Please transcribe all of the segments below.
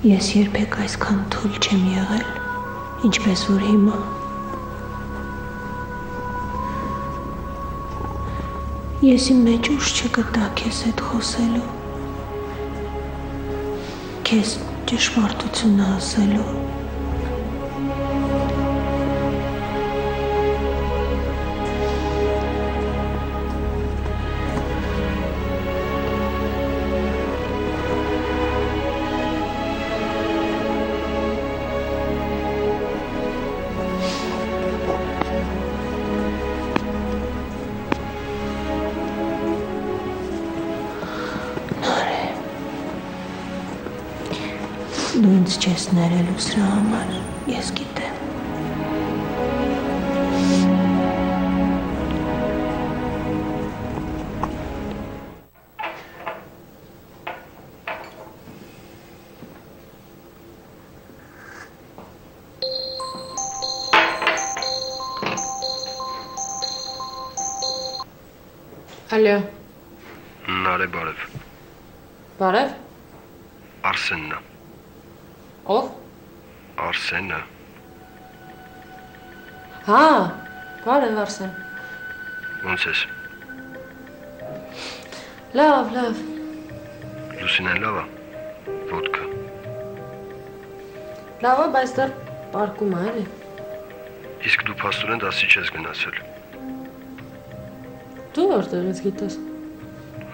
Ես երբեք այսքան թույլ չեմ եղել, ինչպես որ հիմա։ Ես իմ մեջ ուժ չգտա քեզ հետ խոսելու, քեզ ճշմարտությունը ասելու։ Դու ինձ չես ներելու սրա համար, ես գիտեմ։ Ալո։ Նարե բարև։ Բարև։ Արսենն է։ Ով։ Արսենը։ Հա, բարև Արսեն։ Ոնց ես։ Լավ։ Լուսինեն լավ է։ Ոդկա։ Լավ է, բայց դեռ պարկում է, էլի։ Իսկ դու փաստորեն դասի չես գնացել։ Դու որտեղից գիտես։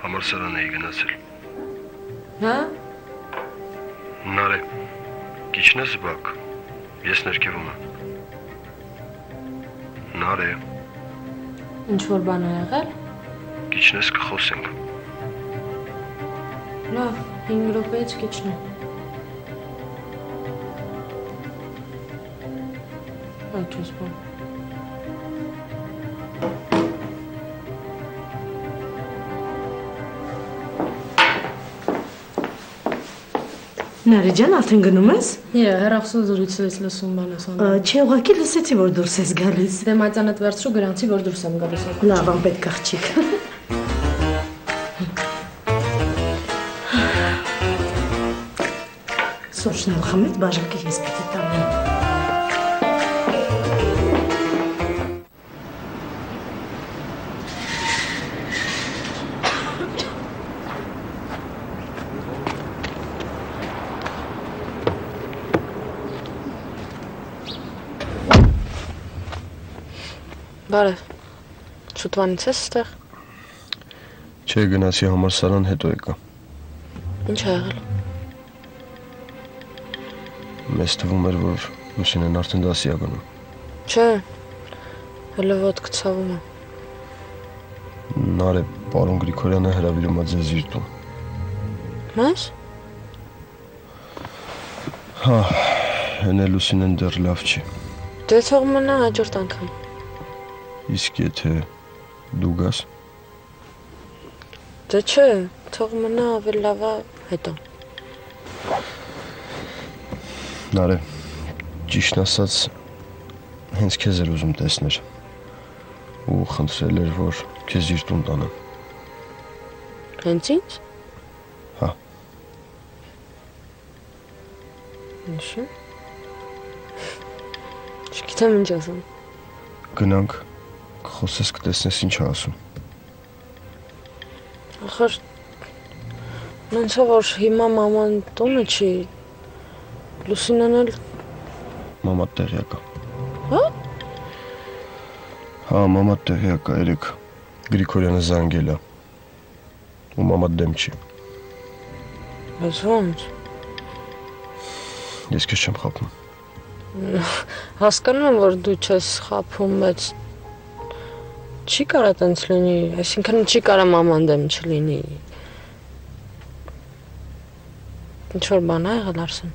Համալսարան էի գնացել։ Հա։ Նարե։ Գիչն ես բակ, ես ներքևում եմ։ Նարե։ Ինչ-որ բան է եղել։ Գիչն ես կխոսենք։ Լավ, 5 րոպեից գիչն է։ Այդ չես բան։ Նարի ջան, արդեն գնում ես։ Հեռախոսը զրույցից լսում բան ես անում։ Չէ, ուղղակի լսեցի, որ դուրս ես գալիս։ Դե մայծանդ վերցրու գրանցի, որ դուրս եմ գալիս։ Լավ, անպետք աղջիկ։ Սոշնալ խմեց բաժակի ես պիտի տանեմ։ Բարև, շուտվանից ես ստեղ։ Չէ, գնացի համալսարան հետո եկա։ Ինչ է եղել։ Մեզ թվում էր, որ Լուսինեն արդեն դասի է գնում։ Չէ, հələ ոտք ցավում է։ Նարե, պարոն Գրիգորյանը հրավիրում է ձեզ իր տուն։ Մեզ։ Հա, հենե Լուսինեն դեռ լավ չի։ Դե թող մնա հաջորդ անգամ։ Իսկ եթե դու գաս։ Դե չէ, թող մնա ավելի լավ է հետո։ Նարե, ճիշտն ասած, հենց քեզ էր ուզում տեսներ ու խնդրել էր, որ քեզ իր տուն տանեմ։ Հենց ինձ։ Հա։ Ինչու։ Չգիտեմ ինչ ասեմ։ Գնանք, կխոսես կտեսնես ինչ է ասում։ Ախր նենց է որ հիմա մաման տունը չի, Լուսինեն էլ Մամա տեղյակ է։ Հա։ Հա, մամա տեղյակ է, երեք Գրիգորյանը զանգել է։ Ու մամա դեմ չի։ Բայց ո՞նց։ Ես քեզ չեմ խաբում։ Հասկանում եմ, որ դու չես խաբում, բայց չի կարա տենց լինի, այսինքն չի կարա մաման դեմ չլինի։ Ինչ-որ բան է եղել Արսեն։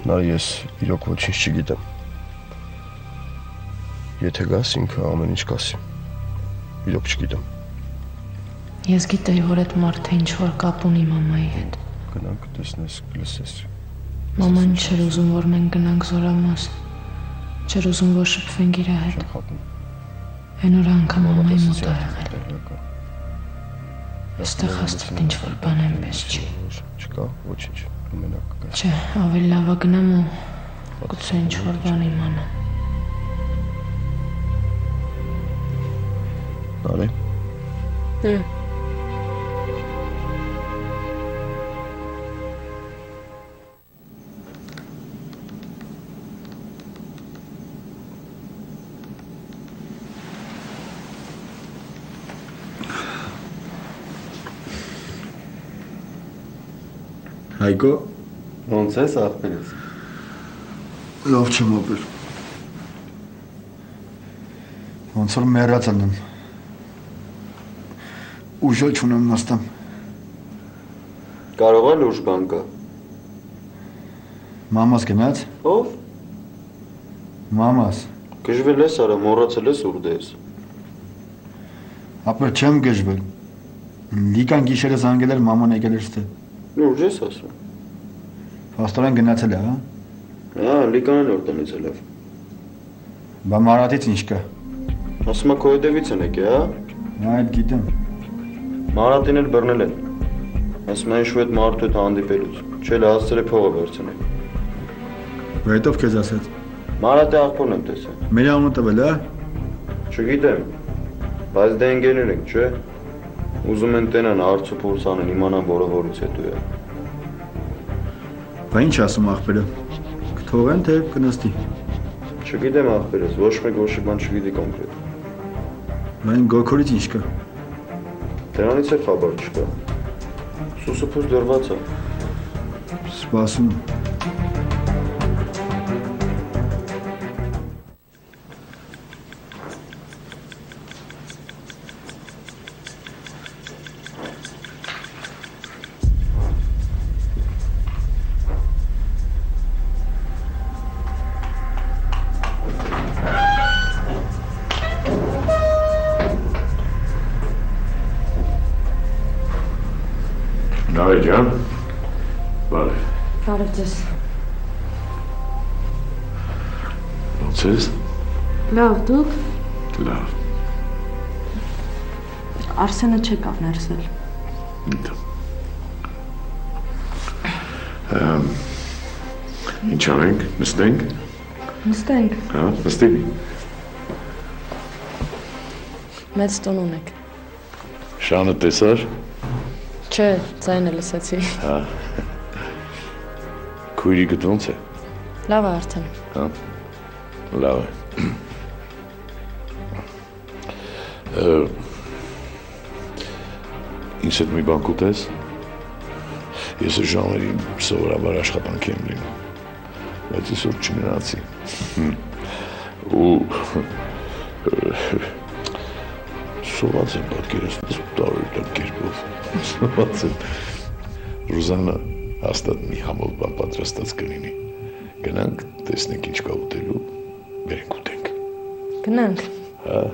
Նարի, ես իրոք ոչինչ չգիտեմ։ Եթե գաս ինքը ամեն ինչ կասի։ Իրոք չգիտեմ։ Ես գիտեի, որ այդ մարդը ինչ-որ կապ ունի մամայի հետ։ Գնանք տեսնես, լսես։ Մաման չէր ուզում, որ մենք գնանք Զորամաս։ Չէր ուզում, որ շփվենք իր հետ։ Այն օրը անգամ մամայի մոտ ա եղել։ Այստեղ հաստատ ինչ-որ բան այնպես չի։ Չկա, ոչինչ, մենակ կգա։ Չէ, ավելի լավ է գնամ ու գուցե ինչ-որ բան իմանամ։ Նարե։ Հայկո, ոնց ես ախպերս։ լավ չեմ ապրել։ Ոնց որ մեռած եմ։ Ուժը չունեմ նստեմ։ Կարող է լուրջ բան կա։ Մամաս գնաց։ Ով։ Մամաս։ Գժվել ես արա, մոռացել ես ուր դես։ Ապրել չեմ գժվել։ Լիկան գիշերը զանգել էր մաման եկել էր ստե։ Լուրջ ես ասում։ Փաստորեն գնացել է, հա։ Հա, լիկանն որ տնից ելավ։ Բա Մարատից ինչ կա։ Ասում է քո հետևից են եկե, հա։ Այդ գիտեմ։ Մարատին էլ բռնել են։ Ասում են շուտ մարդու հետ հանդիպելուց։ Չէ, հասցրել է փողը վերցնել։ Որտով քեզ ասած։ Մարատի աղբորն եմ տեսել։ Մեր անունը տվել, հա։ Չգիտեմ։ Բայց դե ընկերներ ենք, չէ։ Ուզում են տենան հարց ու փորձ անեն, իմանան որը որից հետո է։ Բա ինչ ասում աղբերը։ Կթողեն թե կնստի։ Չգիտեմ աղբերս, ոչ մեկ ոչի բան չգիտի կոնկրետ։ Բա այն գոքորից ինչ կա։ Դրանից է խաբար չկա։ Սուսուփուս դրված է։ Սպասում։ Նարե ջան, բարև։ Բարև ձեզ։ Ոնց ես։ Լավ, դուք։ Լավ։ Արսենը չեկավ ներսել։ Ինտո։ Ինչ անենք, նստենք։ Նստենք։ Հա, նստի։ Մեծ տուն ունեք։ Շանը տեսար։ Չէ, ձայնը լսեցի։ Հա։ Քույրիկդ ոնց է։ Լավ է արդեն։ Հա։ Լավ է։ Ինձ հետ մի բան կուտես։ Ես այս ժամերին սովորաբար աշխատանքի եմ լինում, բայց այսօր չմնացի։ Ու սոված եմ պատկերացնում տարօրինակ կերպով։ Սոված եմ։ Ռուզանա հաստատ մի համով բան պատրաստած կլինի։ Գնանք, տեսնենք ինչ կա ուտելու, բերենք ուտենք։ Գնանք։ Հա։